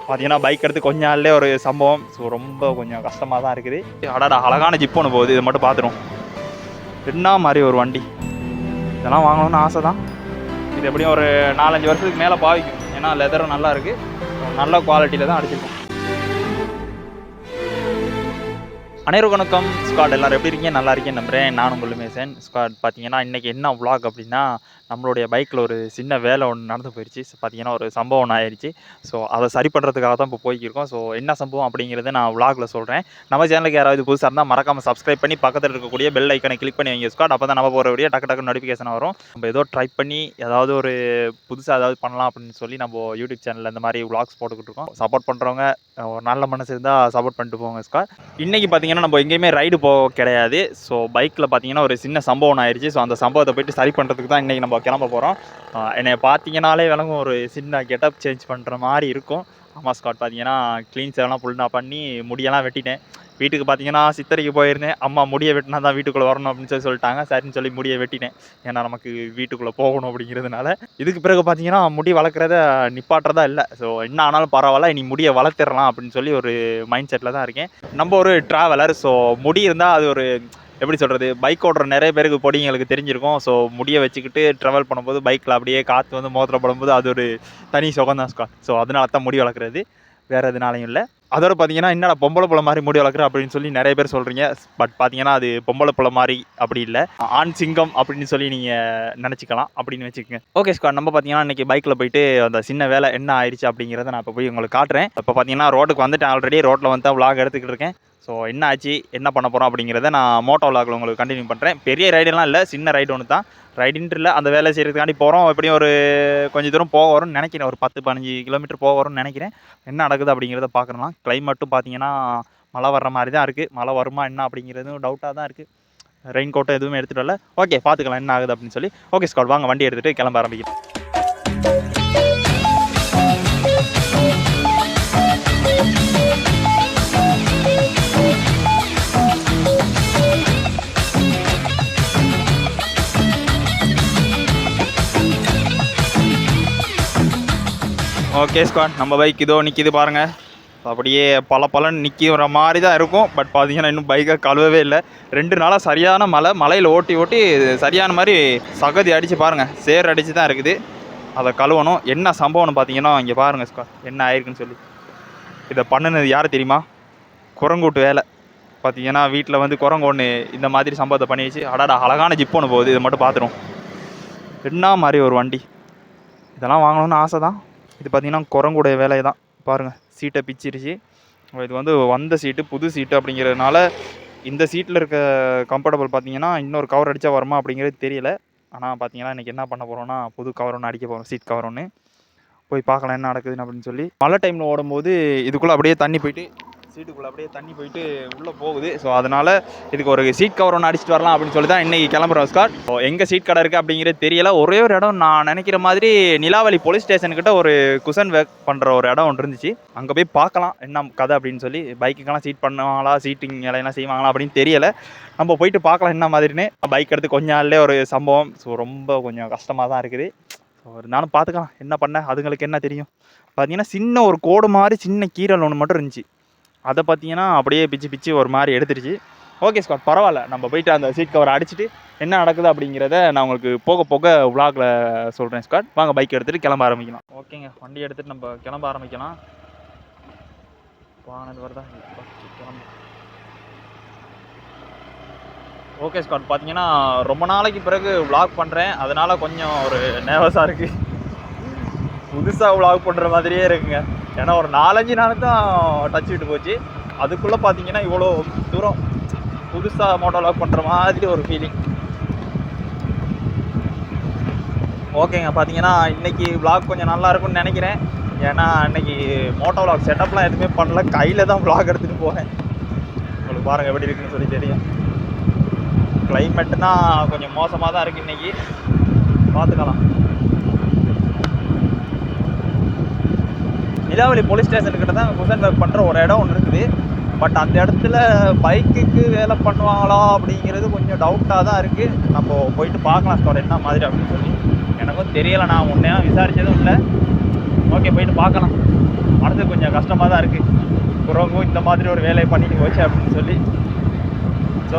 பார்த்தீங்கன்னா பைக் எடுத்து கொஞ்ச நாள்லேயே ஒரு சம்பவம். ஸோ ரொம்ப கொஞ்சம் கஷ்டமாக தான் இருக்குது. அடாடா அழகான ஜிப் ஒன்று போகுது, இது மட்டும் பார்த்துரும். என்ன மாதிரி ஒரு வண்டி, இதெல்லாம் வாங்கணும்னு ஆசை தான். இது எப்படியும் ஒரு 4-5 வருஷத்துக்கு மேலே பாவிக்கும். ஏன்னா லெதரும் நல்லா இருக்குது, நல்ல குவாலிட்டியில் தான் அடிச்சிருக்கும். அனைவருக்கும் வணக்கம். ஸ்குவாட் எல்லோரும் எப்படி இருக்கீங்க? நல்லா இருக்கேன் நம்புகிறேன். நான் உங்கள் மேசன். ஸ்குவாட் பார்த்தீங்கன்னா இன்றைக்கி என்ன vlog அப்படின்னா, நம்மளுடைய பைக்கில் ஒரு சின்ன வேலை ஒன்று நடந்து போயிடுச்சு. ஸோ பார்த்தீங்கன்னா ஒரு சம்பவம் ஒன்று ஆயிடுச்சு. ஸோ அதை சரி பண்ணுறதுக்காக தான் இப்போ போய்க்கிருக்கோம். ஸோ என்ன சம்பவம் அப்படிங்கிறத நான் vlogல சொல்கிறேன். நம்ம சேனலுக்கு யாராவது புதுசாக இருந்தால் மறக்காமல் சப்ஸ்கிரைப் பண்ணி பக்கத்தில் இருக்கக்கூடிய பெல் ஐக்கனை கிளிக் பண்ணி வைங்க ஸ்குவாட். அப்போ தான் நம்ம போகிற வீடியோ டக்கு நோட்டிஃபிகேஷன் வரும். நம்ம ஏதோ ட்ரை பண்ணி ஏதாவது ஒரு புதுசாக ஏதாவது பண்ணலாம் அப்படின்னு சொல்லி நம்ம யூடியூப் சேனலில் இந்த மாதிரி vlogs போட்டுக்கிட்டு இருக்கோம். சப்போர்ட் பண்ணுறவங்க ஒரு நல்ல மனசு இருந்தால் சப்போர்ட் பண்ணிட்டு போங்க ஸ்குவாட். இன்றைக்கி பார்த்தீங்கன்னா நம்ம எங்கேயுமே ரைடு போக கிடையாது. ஸோ பைக்கில் பார்த்தீங்கன்னா ஒரு சின்ன சம்பவம் ஆயிடுச்சு. ஸோ அந்த சம்பவத்தை போய்ட்டு சரி பண்ணுறதுக்கு தான் இன்றைக்கி நம்ம கிளம்ப போகிறோம். என்னை பார்த்தீங்கனாலே விளங்கும், ஒரு சின்ன கெட்டப் சேஞ்ச் பண்ணுற மாதிரி இருக்கும். ஆமாம் ஸ்குவாட், பார்த்தீங்கன்னா க்ளீன் சேவெல்லாம் ஃபுல் நான் பண்ணி முடியெல்லாம் வெட்டிட்டேன். வீட்டுக்கு பார்த்தீங்கன்னா சித்தரைக்கு போயிருந்தேன். அம்மா முடியை வெட்டினா தான் வீட்டுக்குள்ளே வரணும் அப்படின்னு சொல்லிட்டாங்க. சரின்னு சொல்லி முடியை வெட்டினேன். ஏன்னா நமக்கு வீட்டுக்குள்ளே போகணும் அப்படிங்கிறதுனால. இதுக்கு பிறகு பார்த்தீங்கன்னா முடி வளர்க்குறத நிப்பாட்டுறதா இல்லை. ஸோ என்ன ஆனாலும் பரவாயில்ல, இனி முடியை வளர்த்துடலாம் அப்படின்னு சொல்லி ஒரு மைண்ட் செட்டில் தான் இருக்கேன். நம்ம ஒரு ட்ராவலர். ஸோ முடி இருந்தால் அது ஒரு எப்படி சொல்கிறது, பைக் ஓட்டுற நிறைய பேருக்கு பொடிங்களுக்கு தெரிஞ்சிருக்கும். ஸோ முடியை வச்சுக்கிட்டு ட்ராவல் பண்ணும்போது பைக்கில் அப்படியே காற்று வந்து மோதிர படும்போது அது ஒரு தனி சுகம் தான் ஸ்குவாட். ஸோ அதனால தான் முடி வளர்க்குறது, வேறு எதுனாலையும் இல்லை. அதோட பார்த்தீங்கன்னா என்னடா பொம்பளை பிள்ளை மாதிரி முடி வளர்க்குற அப்படின்னு சொல்லி நிறைய பேர் சொல்கிறீங்க. பட் பார்த்தீங்கன்னா அது பொம்பளை பிள்ளை மாதிரி அப்படி இல்லை, ஆண் சிங்கம் அப்படின்னு சொல்லி நீங்கள் நினச்சிக்கலாம், அப்படின்னு வச்சுக்கோங்க. ஓகே ஸ்குவாட், நம்ம பார்த்தீங்கன்னா இன்றைக்கி பைக்கில் போயிட்டு அந்த சின்ன வேலை என்ன ஆயிடுச்சு அப்படிங்கிறத நான் இப்போ போய் உங்களுக்கு காட்டுறேன். இப்போ பார்த்தீங்கன்னா ரோட்டுக்கு வந்துட்டேன். ஆல்ரெடி ரோட்டில் வந்து vlog எடுத்துக்கிட்டு இருக்கேன். ஸோ என்ன ஆச்சு, என்ன பண்ண போகிறோம் அப்படிங்கிறத நான் மோட்டோ vlogல உங்களுக்கு கண்டினியூ பண்ணுறேன். பெரிய ரைடெல்லாம் இல்லை, சின்ன ரைடு ஒன்று தான். ரைடுன்ட்டு இல்லை, அந்த வேலை செய்கிறதுக்காண்டி போகிறோம். எப்படியும் ஒரு கொஞ்சம் தூரம் போக வரும்னு நினைக்கிறேன், ஒரு 10-15 கிலோமீட்டர் போக வரும்னு நினைக்கிறேன். என்ன நடக்குது அப்படிங்கிறத பார்க்கலாம். கிளைமேட்டும் பார்த்தீங்கன்னா மழை வர்ற மாதிரி தான் இருக்குது. மழை வருமா என்ன அப்படிங்கிறதும் டவுட்டாக தான் இருக்குது. ரெயின் கோட்டை எதுவுமே எடுத்துகிட்டு வரல. ஓகே, பார்த்துக்கலாம் என்ன ஆகுது அப்படின்னு சொல்லி. ஓகே ஸ்குவாட், வாங்க வண்டி எடுத்துகிட்டு கிளம்ப ஆரம்பிக்கிறேன். ஓகே ஸ்குவாட், நம்ம பைக் இதோ நிற்கிது பாருங்கள். அப்படியே பலன்னு நிற்கிற மாதிரி தான் இருக்கும். பட் பார்த்தீங்கன்னா இன்னும் பைக்கை கழுவவே இல்லை. 2 நாளாக சரியான மலையில் ஓட்டி சரியான மாதிரி சகதி அடித்து பாருங்கள், சேர் அடித்து தான் இருக்குது. அதை கழுவணும். என்ன சம்பவம்னு பார்த்தீங்கன்னா இங்கே பாருங்கள் ஸ்குவாட், என்ன ஆயிருக்குன்னு சொல்லி. இதை பண்ணினது யார் தெரியுமா? குரங்கூட்டு வேலை. பார்த்தீங்கன்னா வீட்டில் வந்து குரங்கு ஒன்று இந்த மாதிரி சம்பவத்தை பண்ணி வச்சு, அடாடா அழகான ஜிப் ஒன்று போகுது, இது மட்டும் பார்த்துரும். என்ன மாதிரி ஒரு வண்டி, இதெல்லாம் வாங்கணும்னு ஆசை தான். இது பார்த்திங்கன்னா குரங்குடைய வேலையை தான். பாருங்கள், சீட்டை பிச்சிருச்சு. இது வந்து வந்த சீட்டு, புது சீட்டு அப்படிங்கிறதுனால இந்த சீட்டில் இருக்க கம்ஃபர்டபுள் பார்த்திங்கன்னா இன்னொரு கவர் அடித்தா வருமா அப்படிங்கிறது தெரியல. ஆனால் பார்த்தீங்கன்னா இன்றைக்கி என்ன பண்ண போகிறோன்னா, புது கவர் ஒன்று அடிக்க போகிறோம், சீட் கவர் ஒன்று. போய் பார்க்கலாம் என்ன நடக்குதுன்னு அப்படின்னு சொல்லி. மழை டைமில் ஓடும்போது இதுக்குள்ளே அப்படியே தண்ணி போயிட்டு, சீட்டுக்குள்ளே அப்படியே தண்ணி போயிட்டு உள்ளே போகுது. ஸோ அதனால் இதுக்கு ஒரு சீட் கவர் ஒன்று அடிச்சுட்டு வரலாம் அப்படின்னு சொல்லி தான் இன்றைக்கி கிளம்புறோம் ஸ்குவாட். ஸோ எங்கே சீட் கடை இருக்குது அப்படிங்கிறது தெரியல. ஒரே ஒரு இடம் நான் நினைக்கிற மாதிரி நிலாவலி போலீஸ் ஸ்டேஷனுக்கிட்ட ஒரு குஷன் ஒர்க் பண்ணுற ஒரு இடம் ஒன்று இருந்துச்சு. அங்கே போய் பார்க்கலாம் என்ன கதை அப்படின்னு சொல்லி. பைக்குக்கெல்லாம் சீட் பண்ணுவாங்களா, சீட்டிங் வேலையெல்லாம் செய்வாங்களா அப்படின்னு தெரியலை. நம்ம போயிட்டு பார்க்கலாம் என்ன மாதிரின்னு. பைக் எடுத்து கொஞ்ச நாள்லேயே ஒரு சம்பவம். ஸோ ரொம்ப கொஞ்சம் கஷ்டமாக தான் இருக்குது. ஸோ இருந்தாலும் பார்த்துக்கலாம், என்ன பண்ண அதுங்களுக்கு என்ன தெரியும். பார்த்தீங்கன்னா சின்ன ஒரு கோடு மாதிரி சின்ன கீரல் ஒன்று மட்டும் இருந்துச்சு. அதை பார்த்தீங்கன்னா அப்படியே பிச்சு ஒரு மாதிரி எடுத்துருச்சு. ஓகே ஸ்குவாட், பரவாயில்ல. நம்ம போயிட்டு அந்த சீட் கவர் அடிச்சுட்டு என்ன நடக்குது அப்படிங்கிறத நான் உங்களுக்கு போக vlogல சொல்கிறேன் ஸ்குவாட். வாங்க பைக் எடுத்துகிட்டு கிளம்ப ஆரம்பிக்கலாம். ஓகேங்க, வண்டி எடுத்துகிட்டு நம்ம கிளம்ப ஆரம்பிக்கலாம். வாங்கினது வருதா கிளம்ப. ஓகே ஸ்குவாட், பார்த்தீங்கன்னா ரொம்ப நாளைக்கு பிறகு vlog பண்ணுறேன். அதனால் கொஞ்சம் ஒரு நர்வஸாக இருக்குது. புதுசாக vlog பண்ணுற மாதிரியே இருக்குங்க. ஏன்னா ஒரு 4-5 நாள் தான் டச் விட்டு போச்சு. அதுக்குள்ளே பார்த்தீங்கன்னா இவ்வளோ தூரம் புதுசாக மோட்டோ vlog பண்ணுற மாதிரி ஒரு ஃபீலிங். ஓகேங்க, பார்த்தீங்கன்னா இன்றைக்கி vlog கொஞ்சம் நல்லா இருக்கும்னு நினைக்கிறேன். ஏன்னா இன்றைக்கி மோட்டோ vlog செட்டப்லாம் எதுவுமே பண்ணல, கையில் தான் vlog எடுத்துகிட்டு போகிறேன். உங்களுக்கு பாருங்கள் எப்படி இருக்குன்னு சொல்லி தெரியும். கிளைமேட்டுனா கொஞ்சம் மோசமாக தான் இருக்குது இன்றைக்கி, பார்த்துக்கலாம். நிலாவலி போலீஸ் ஸ்டேஷனுக்கிட்ட தான் குஷன் ஒர்க் பண்ணுற ஒரு இடம் ஒன்று இருக்குது. பட் அந்த இடத்துல பைக்குக்கு வேலை பண்ணுவாங்களா அப்படிங்கிறது கொஞ்சம் டவுட்டாக தான் இருக்குது. நம்ம போயிட்டு பார்க்கலாம் ஸ்குவாட் என்ன மாதிரி அப்படின்னு சொல்லி. எனக்கும் தெரியலை, நான் முன்னே விசாரித்ததும் இல்லை. ஓகே, போயிட்டு பார்க்கலாம். மனதுக்கு கொஞ்சம் கஷ்டமாக தான் இருக்குது. புறவும் இந்த மாதிரி ஒரு வேலையை பண்ணிட்டு போச்சு அப்படின்னு சொல்லி.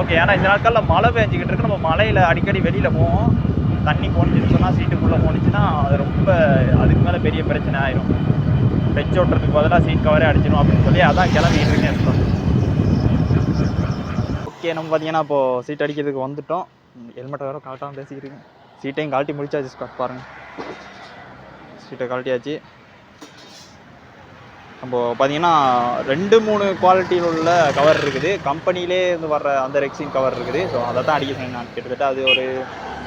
ஓகே, ஏன்னா இந்த நாட்களில் மழை பெஞ்சிக்கிட்டு இருக்கு. நம்ம மழையில் அடிக்கடி வெளியில் போவோம். தண்ணி போனிச்சுன்னு சொன்னால் சீட்டுக்குள்ளே போனிச்சுன்னா அது ரொம்ப அதுக்கு மேலே பெரிய பிரச்சனை ஆயிரும். பெஞ்ச் ஓட்டுறதுக்கு பதிலாக சீட் கவரே அடிச்சிடும் அப்படின்னு சொல்லி அதான் கிளம்பிக்கிட்டு இருக்கேன். ஓகே, நம்ம பார்த்தீங்கன்னா இப்போது சீட் அடிக்கிறதுக்கு வந்துவிட்டோம். ஹெல்மெட்டை வேறு கரெக்டாக பேசிக்கிட்டு இருக்கேன். சீட்டையும் கழட்டி முடிச்சாச்சு ஸ்காட், பாருங்கள். சீட்டை கழட்டியாச்சு. நம்ம பார்த்தீங்கன்னா 2-3 குவாலிட்டியில் உள்ள கவர் இருக்குது. கம்பெனிலே இருந்து வர்ற அந்த ரெக்ஸின் கவர் இருக்குது. ஸோ அதை தான் அடிக்க சொன்னேன் நான். கிட்டத்தட்ட அது ஒரு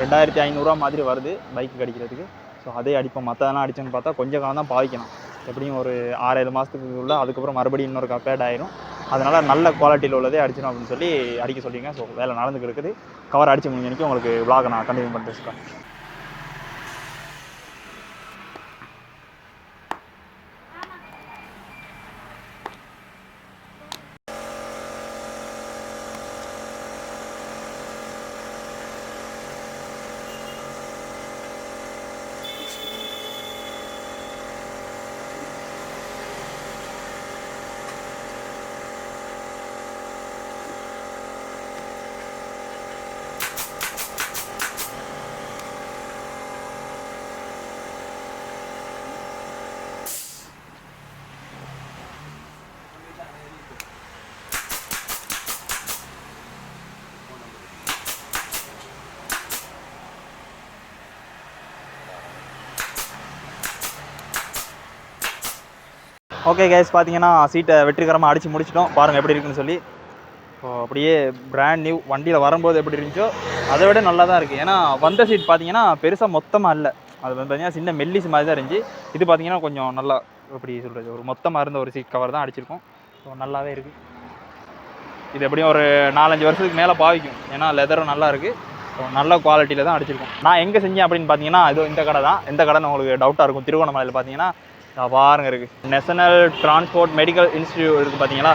2500 மாதிரி வருது பைக்கு அடிக்கிறதுக்கு. ஸோ அதே அடிப்போம். மற்றதெல்லாம் அடிச்சோன்னு பார்த்தா கொஞ்சம் காலம் தான் பாவிக்கணும். எப்படியும் ஒரு 6-7 மாதத்துக்கு உள்ள, அதுக்கப்புறம் மறுபடியும் இன்னொரு கப்பேட் ஆயிரும். அதனால் நல்ல குவாலிட்டியில் உள்ளதே அடிச்சிடும் அப்படின்னு சொல்லி அடிக்க சொல்லிங்க. ஸோ வேலை நடந்துக்கு இருக்குது. கவர் அடித்து முடிஞ்சு உங்களுக்கு விளாகை நான் கண்டினியூ பண்ணிட்டு. ஓகே கைஸ், பார்த்தீங்கன்னா சீட்டை வெற்றிகரமாக அடித்து முடிச்சிட்டோம். பாருங்கள் எப்படி இருக்குன்னு சொல்லி. ஸோ அப்படியே பிராண்ட் நியூ. வண்டியில் வரும்போது எப்படி இருந்துச்சோ அதை விட நல்லா தான் இருக்குது. ஏன்னா வந்த சீட் பார்த்தீங்கன்னா பெருசாக மொத்தமாக இல்லை. அது வந்து பார்த்தீங்கன்னா சின்ன மெல்லிஸ் மாதிரி தான் இருந்துச்சு. இது பார்த்தீங்கன்னா கொஞ்சம் நல்லா எப்படி சொல்கிறது, ஒரு மொத்தமாக இருந்த ஒரு சீட் கவர் தான் அடிச்சிருக்கோம். ஸோ நல்லாவே இருக்குது. இது எப்படியும் ஒரு 4-5 வருஷத்துக்கு மேலே பாவிக்கும். ஏன்னா லெதரும் நல்லா இருக்குது. ஸோ நல்ல குவாலிட்டியில் தான் அடிச்சிருக்கோம். நான் எங்கே செஞ்சேன் அப்படின்னு பார்த்தீங்கன்னா இது இந்த கடை தான். எந்த கடைன்னு உங்களுக்கு டவுட்டாக இருக்கும். திருவண்ணாமலையில் பார்த்தீங்கன்னா பாருங்க இருக்குது. நேஷனல் டிரான்ஸ்போர்ட் மெடிக்கல் இன்ஸ்டிடியூட் இருக்குது பார்த்தீங்களா,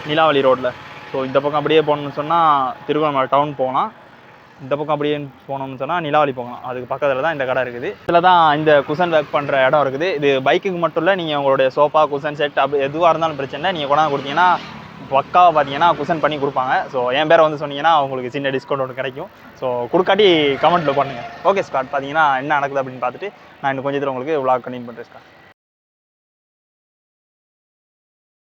நிலாவலி ரோட்டில். ஸோ இந்த பக்கம் அப்படியே போகணும்னு சொன்னால் திருவண்ணாமலை டவுன் போகலாம். இந்த பக்கம் அப்படியே போகணும்னு சொன்னால் நிலாவலி போகலாம். அதுக்கு பக்கத்தில் தான் இந்த கடை இருக்குது. இதில் தான் இந்த குஷன் ஒர்க் பண்ணுற இடம் இருக்குது. இது பைக்குக்கு மட்டும் இல்லை, நீங்கள் உங்களுடைய சோஃபா குஷன் செட் அப்படி எதுவாக இருந்தாலும் பிரச்சனை, நீங்கள் கொண்டாந்து கொடுத்தீங்கன்னா பக்காவை பார்த்தீங்கன்னா குஷன் பண்ணி கொடுப்பாங்க. ஸோ என் பேரை வந்து சொன்னீங்கன்னா உங்களுக்கு சின்ன டிஸ்கவுண்ட் ஒன்று கிடைக்கும். ஸோ கொடுக்காட்டி கமெண்ட்டில் பண்ணுங்கள். ஓகே ஸ்காட், பார்த்தீங்கன்னா என்ன நடக்குது அப்படின்னு பார்த்துட்டு நான் இன்னும் கொஞ்சம் உங்களுக்கு விளாக் கண்டினியூ பண்ணுறேன் ஸ்காட்.